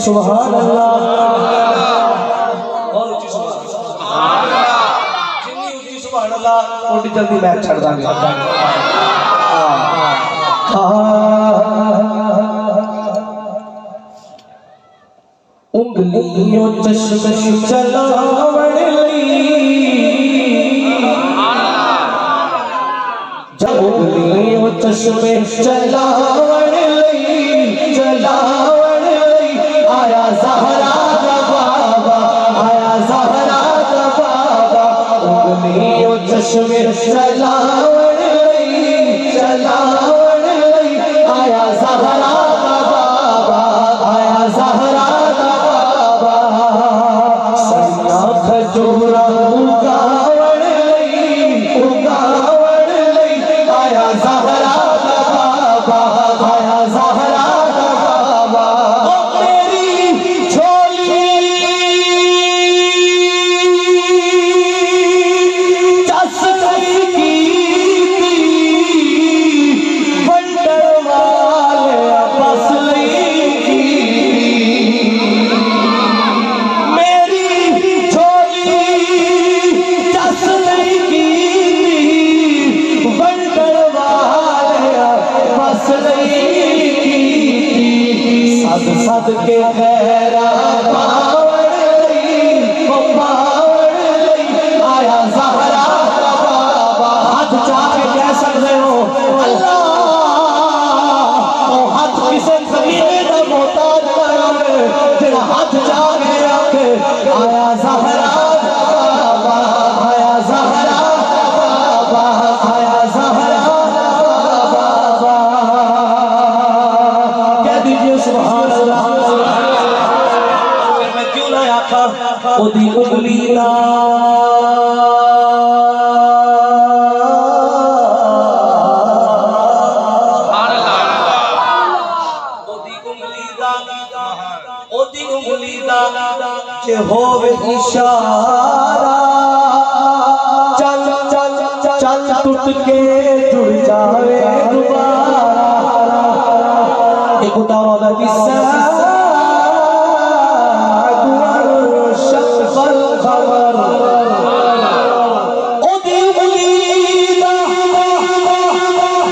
सुभान अल्लाह। और ऊंची सुभान अल्लाह, जितनी ऊंची सुभान अल्लाह ओडी जल्दी मैं छड़ दांगे। उंगलियों चश्मे चलावण जब उंगलियों चश्मे चलावण चलावण आया ज़हरा का बाबा, आया ज़हरा का बाबा। उंगलियों चश्मे चलावण चलावण आया ज़हरा का बाबा, आया ज़हरा का बाबा। सैया खजूरा उगावण उगावण आया ज़हरा का बाबा, आया ज़हरा का बाबा। ओ मेरी झोली चस गई की बंडर वाले बस की। मेरी झोली चस गई की बंडर वाले बस की। सद सद के खैरा पावड़ आया ज़हरा का बाबा। हाथ जाके कह सकते हो अल्लाह, हाथ किसे कमीने का मोहताज करोगे तेरा हाथ जाके आके आया ज़हरा का बाबा, आया ज़हरा का बाबा, आया ज़हरा का बाबा। कह दीजिए सुभान अल्लाह। फिर मैं क्यों ना आखा ओदी उंगली दा जे होवे इशारा चल चल चल टूट के जुड़ जावे दोबारा। एक उतारा किस्सा गुवर शफल खबर ओदी उंगली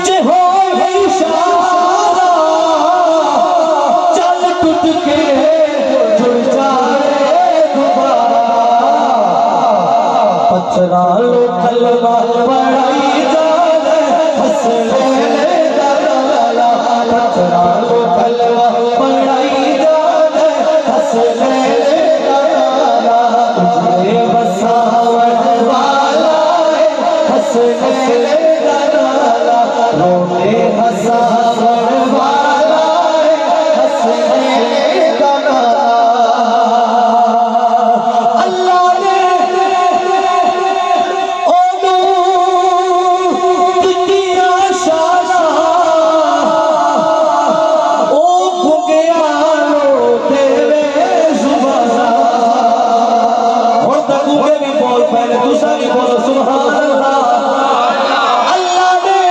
जे होवे इशारा चल टूट के जुड़ जावे दोबारा। पत्थरा लो कलमा पढ़ाई जाने हंसने लगा। पत्थरा लो कलमा पढ़ाई जाने हंसने लगा। तुझे बसावन वाला है हंसने लगा। रोने हंसावन वाला है हंसने लगा। अल्लाह ने ओनू दितिया शाशा ओ गुंगिया लो तेरे जुबाना। हुण तक गुंगे भी बोल पहले दूसरा भी बोलो सुभान अल्लाह। अल्लाह ने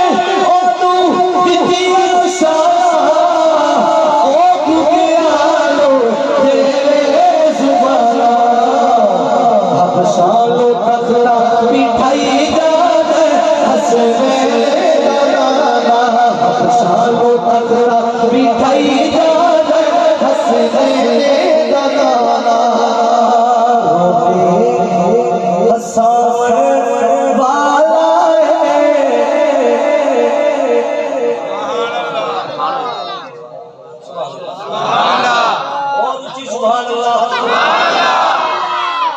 ओनू दितिया शाशा ओ गुंगिया लो तेरे जुबाना। अब सालो तखरा मिठाई जाने हंसने लगा। अब सालो तखरा मिठाई जाने हंसने लगा। हंसावन वाला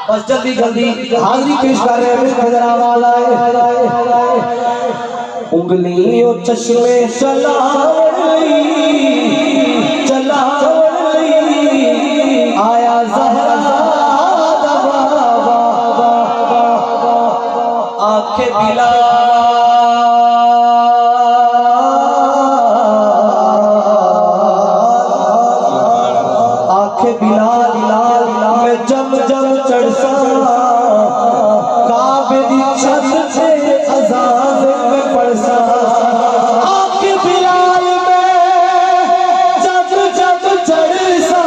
बस जल्दी जल्दी हाजिरी पेश कर रहे हैं खजरा वाला उंगलियों चश्मे चलावड़ी चलावड़ी आया ज़हरा दा बाबा आंखें बिला आंखें बिलाल में जम जम चढ़सा काबे दी छत से अज़ान में पढ़सा आंखें बिलाल में जब जब चढ़सा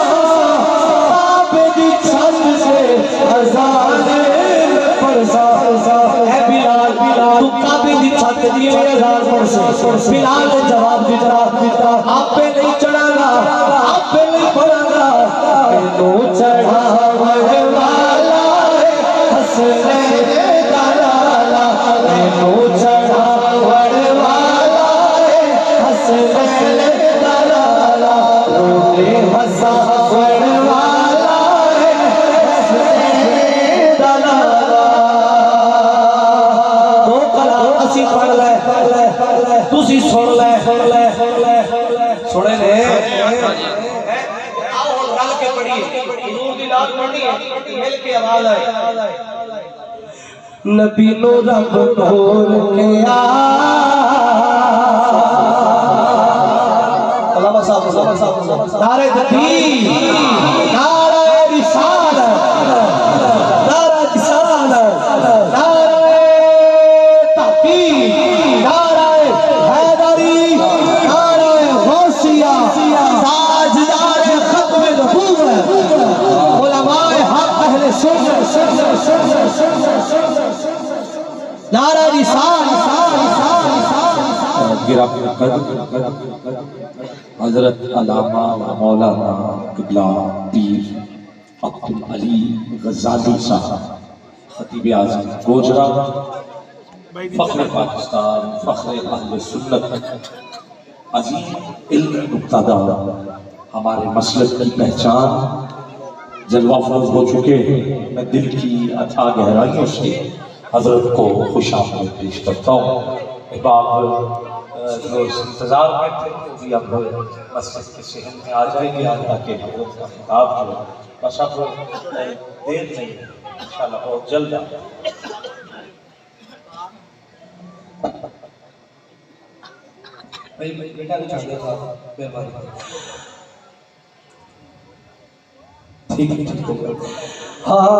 के दिए हजार पढ़ बिलाल ने जवाब दिता आपे नहीं चढ़ाना आपे नहीं पढ़ाना नो चढ़ावड़ वाला हसने दलाला नो चढ़ावड़ वाला हसने दलाला रोते हसावड़ वाला हसने दलाला दो कलाम असी पढ़ ले तुसी सुन ले सुने ने आओ रल के पढ़िए हुजूर दी नात पढ़नी है मिल के आवाज आए नबी नो रब नूर के आ अल्लाह साहब नारे तकबीर नारे रिसालत नारे रिसालत नारे तकबीर नारे हैदरी नारे गौसिया ताजदार खत्म नबूवत उलमाए हक अहले सुन्नत नारा रिसालत हजरत अल्लामा मौलाना किबला पीर अब्दुल अली गजाली साहब खतीब आज़म गोजरा फख्र पाकिस्तान फख्र अहले सुन्नत अजीम इल्म मुक्तदा हमारे मसलक की पहचान जलवा फरोज हो चुके हैं। मैं दिल की अथाह गहराइयों से हजरत को खुशामदीद पेश करता हूँ। अहबाब जो इंतज़ार में थे वो भी अब मस्जिद के सहन में आ जाएंगे ताकि हजरत का खिताब जो बस अब देर नहीं है इंशाअल्लाह बहुत जल्द बेटा ने छाड़ दिया था मेहरबानी ठीक है हाँ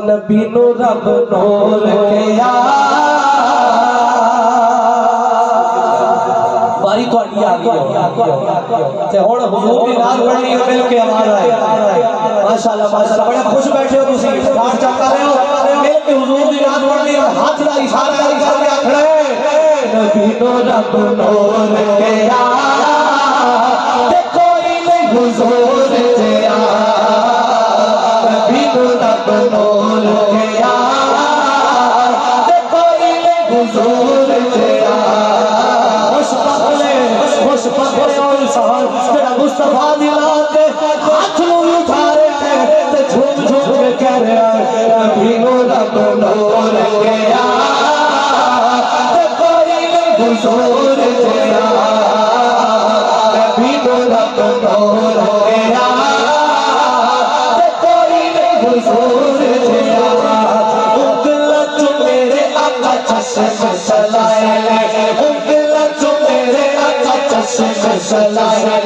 नबी नो रब नूर के आ बारी तो आ गई ते हुण हुजूर दी नात पढ़नी है मिल के आवाज आए माशाअल्लाह बड़े खुश बैठे हो तुसी डांस चक कर रहे हो मिल के हुजूर दी नात पढ़नी है हाथ दा इशारा करके आखड़ा है नबी नो रब नूर के आ ते कोई नहीं हुजूर ते आ नबी नो रब नूर के आ ते कोई नहीं हुजूर ते आ खुश पकड़े और इंसान तेरा मुस्तफा दिलाते हाथ में उठा रहे हैं ते झूम झूम के कह रहे हैं नबी नो रब नूर के आ ते कोई नहीं हुजूर ते आ नबी नो रब नूर के आ ते कोई नहीं हुजूर ते आ उंगला चो मेरे आका चश्मे चलाए उंगला चो मेरे आका चश्मे चलाए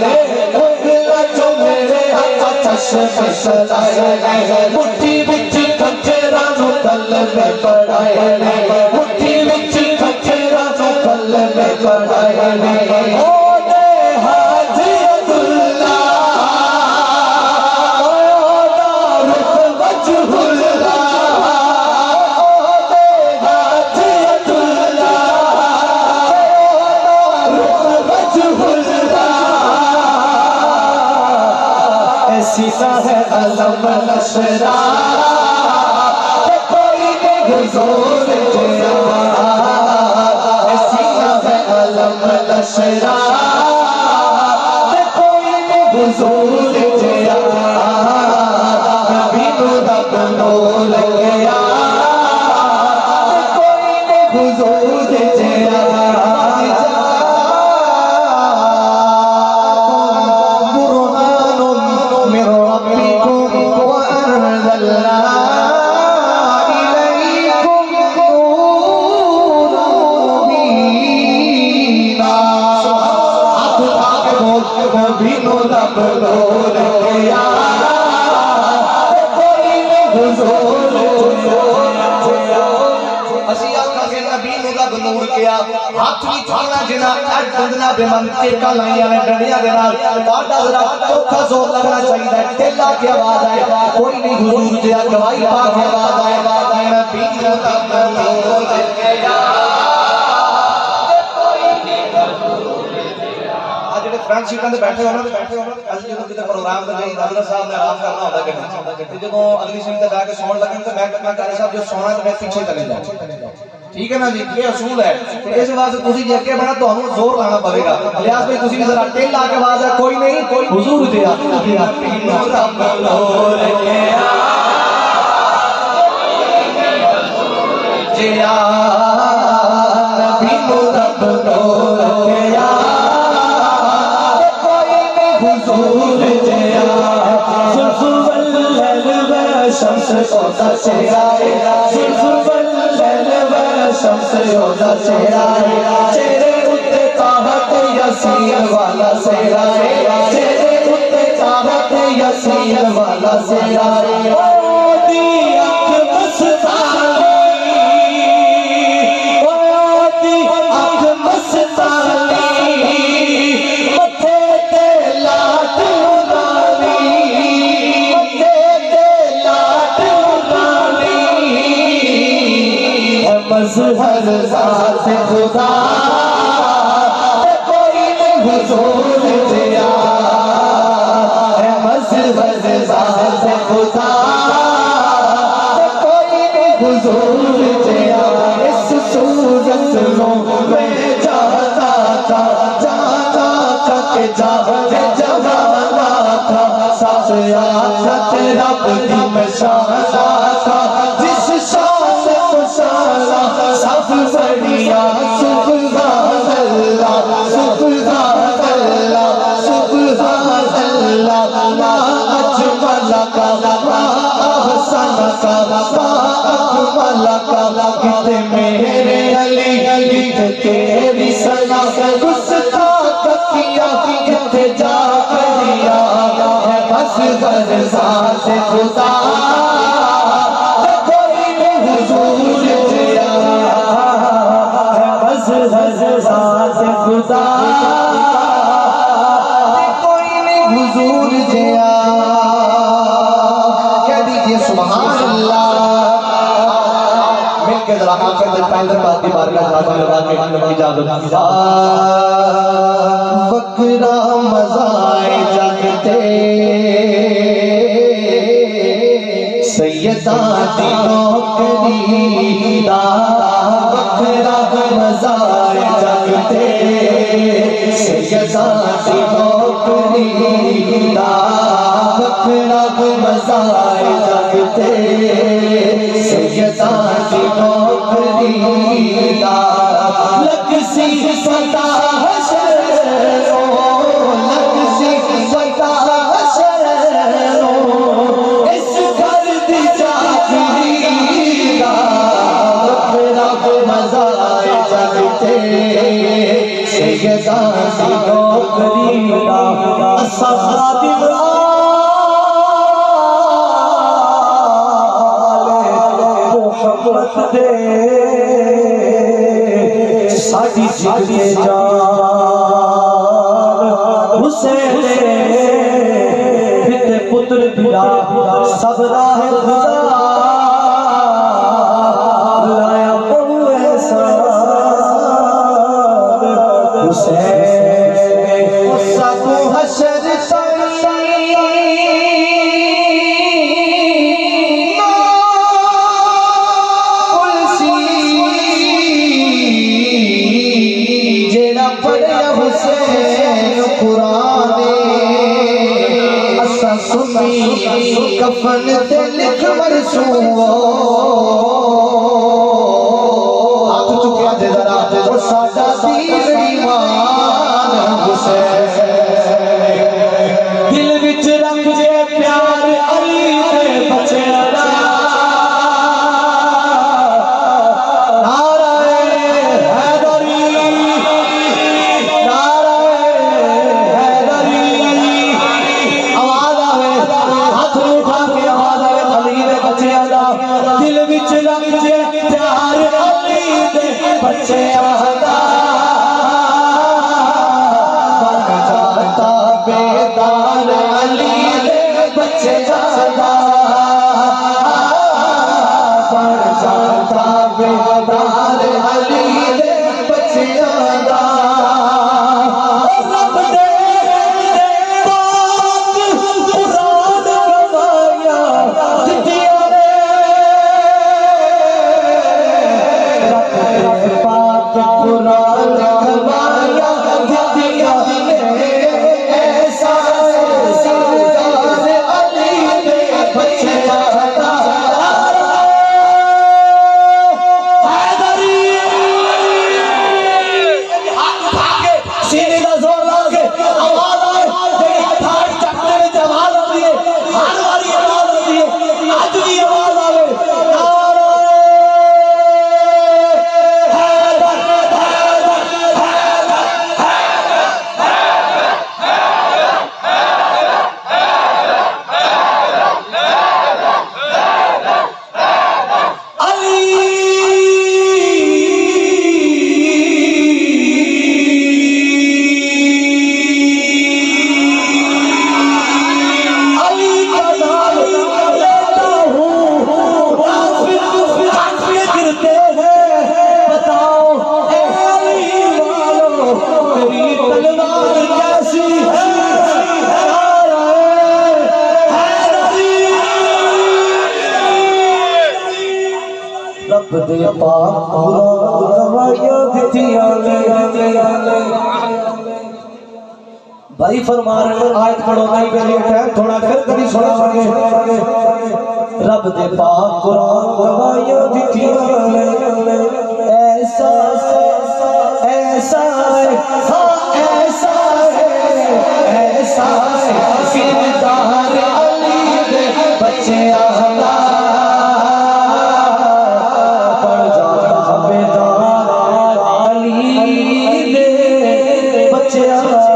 उंगला चो मेरे आका चश्मे चलाए मुट्ठी विच खंजरा नो कलमे पढ़ाए मुट्ठी विच खंजरा नो कलमे पढ़ाए ओ दे हाजी अब्दुल्ला ओ दारुक वजहुल्ला ओ दे हाजी अब्दुल्ला सीता है अलम नशरा कोई नहीं हुजूर तेरा सीता है अलम नशरा कोई नहीं हुजूर तेरा नबी नो रब नूर के आ कोई नहीं हुजूर तेरा हाथ भी छाना जिना बंदना बेमंते का लाइया ने डंडियां दे नाल बाडा जरा चौखा जोर लगना चाहिए टेला की आवाज आए कोई नहीं हुजूर ते गवाही पा के आवाज आए नबी दा नूर के फ्रंट सीटां ते बैठे हो ना असं जो किते प्रोग्राम ते जाई अगला साहब ने आराम करना होता है कि जो अगली सीट ते बैठ के सौण लगे तो मैं कहना कारी साहब जो सोना तो मैं पीछे चले जाओ ठीक है ना जी ये असूल है तो इस वास्ते तुसी जे अगे बना ਤੁਹਾਨੂੰ जोर लाना पवेगा लिहाज भाई तुसी भी जरा टेल ला के आवाज है कोई नहीं कोई हुजूर दे रब लोर के जिया नबी रब लोर के कोई नहीं हुजूर जिया सुल्फुल व शम्स ओदा चेहरा सुल्फुल शम्स ओदा चेहरा चेहरे उत्ते ताहत यासीन वाला सेहरा चेहरे उत्ते ताहत यासीन वाला सेहरा ओदी अख मस्तानी ओदी अख मस्तानी मथे ते लाट उड़ानी मथे ते लाट उड़ानी मज़हर ज़ात खुदा कोई नहीं हुजूर जिया है मज़हर ज़ात खुदा कोई नहीं हुजूर जिया इस सूरत में जाता था के जाते जवाना था सच आखत रब दी मशाना था जिस शान को शाना सब बढ़िया सुभान अल्लाह सुभान अल्लाह सुभान अल्लाह मा अजमल का मा अहसन का मा अकमल का किते मेरे अली किते तेरी सना गुस्ताख किया किते जा दिया है बस गरज़ा से खुदा कोई नहीं हुजूर जिया है बस गरज़ा से खुदा कोई नहीं हुजूर जिया कह दीजिए सुभान अल्लाह मिलके जरा आंखें से पहले बात की बारगाह जाते लगा के इजाजत वकरा मज़ाए जगते सैयदा दी नौकरी दा वकरा मज़ाए जगते सैयदा दी नौकरी दा वकरा मज़ाए जगते सैयदा दी नौकरी दा लगसी फता हशरो लगसी फता हशरो इस घर दी जाती दा रब मज़ाए जगते सैयदा दी नौकरी दा असा खादिम मोहब्बत दे साडी जिगरे जान हुसैन पिते पुत्र पिता सब राह खुदा लाया बहु एहसान हुसैन सब हशर कफन ते लिख मरसूओ हाथ चुकिया दे जरा ओ साडा दीन ईमान हुसैन दिल विच रख जे प्यार अली दे बचड़ा दिल विच रख जे प्यार अली दे बच्चे आदा बन जाता बेदार अली दे बच्चे आदा बन जाता बेदार अली दे बच्चे आदा रब दे पाक कुरान गवाया दिया ऐसा सरदार अली ने बचाया भाई फरमा रहे आयत पढ़ो नहीं के लिए टाइम थोड़ा फिर कभी सुनावांगे रब दे पाक कुरान गवाहियां दित्तियां ऐसा ऐसा हाँ ऐसा ऐसा सरदार अली दे बच्चे आला पड़ जाता बेदार अली दे बच्चे आला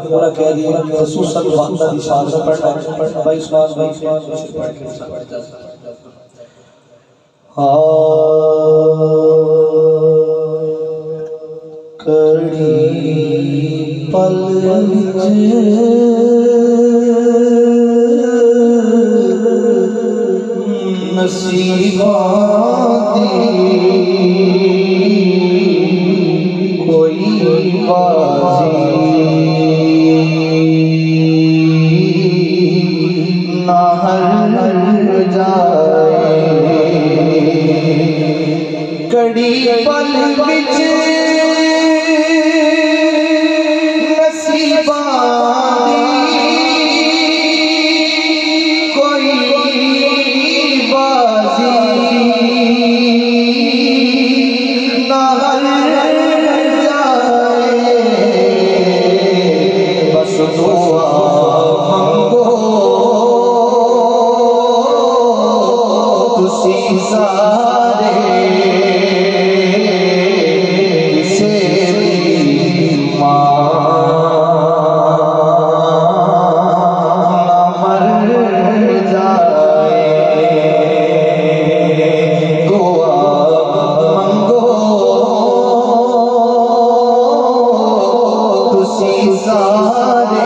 पूरा कह दिया खसूसन वक्त दी शान पढ़ना भाई सुभान भाई पढ़ के कड़ी पल नसीबा दी कोई बाजी ना हर जाए कड़ी पल बिच नसीबा कोई बाजी ना हर दुआ मंगो तुसी सारे किसे मर जाए दुआ मंगो तुसी सारे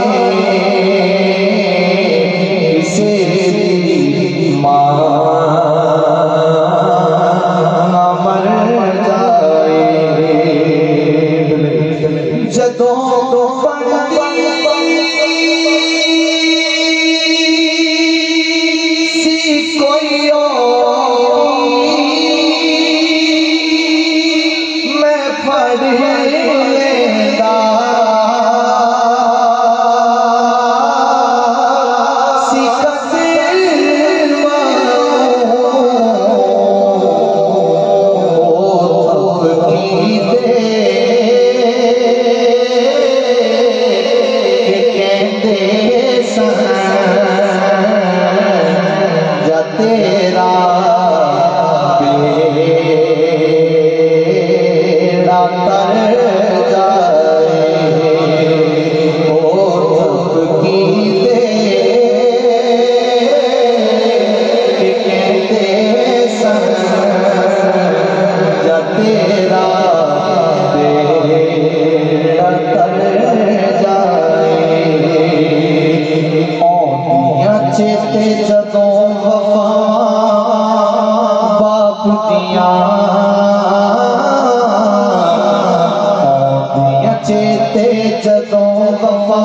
जदों वफा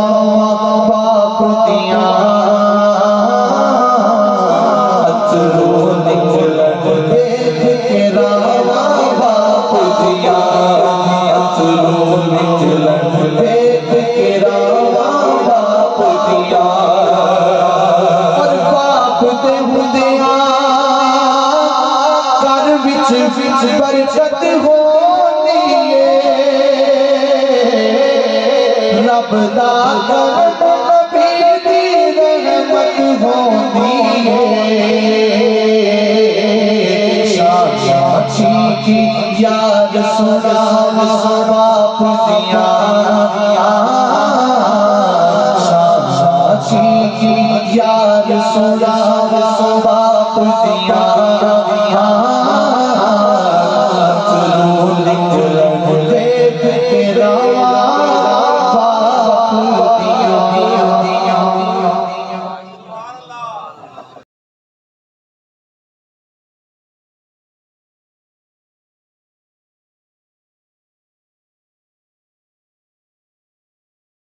बाप दियां बरकत होती है रब दा करम नबी दी रहमत होती है शाची की याद सुना बाप दिया शाची की याद सुना बाप दिया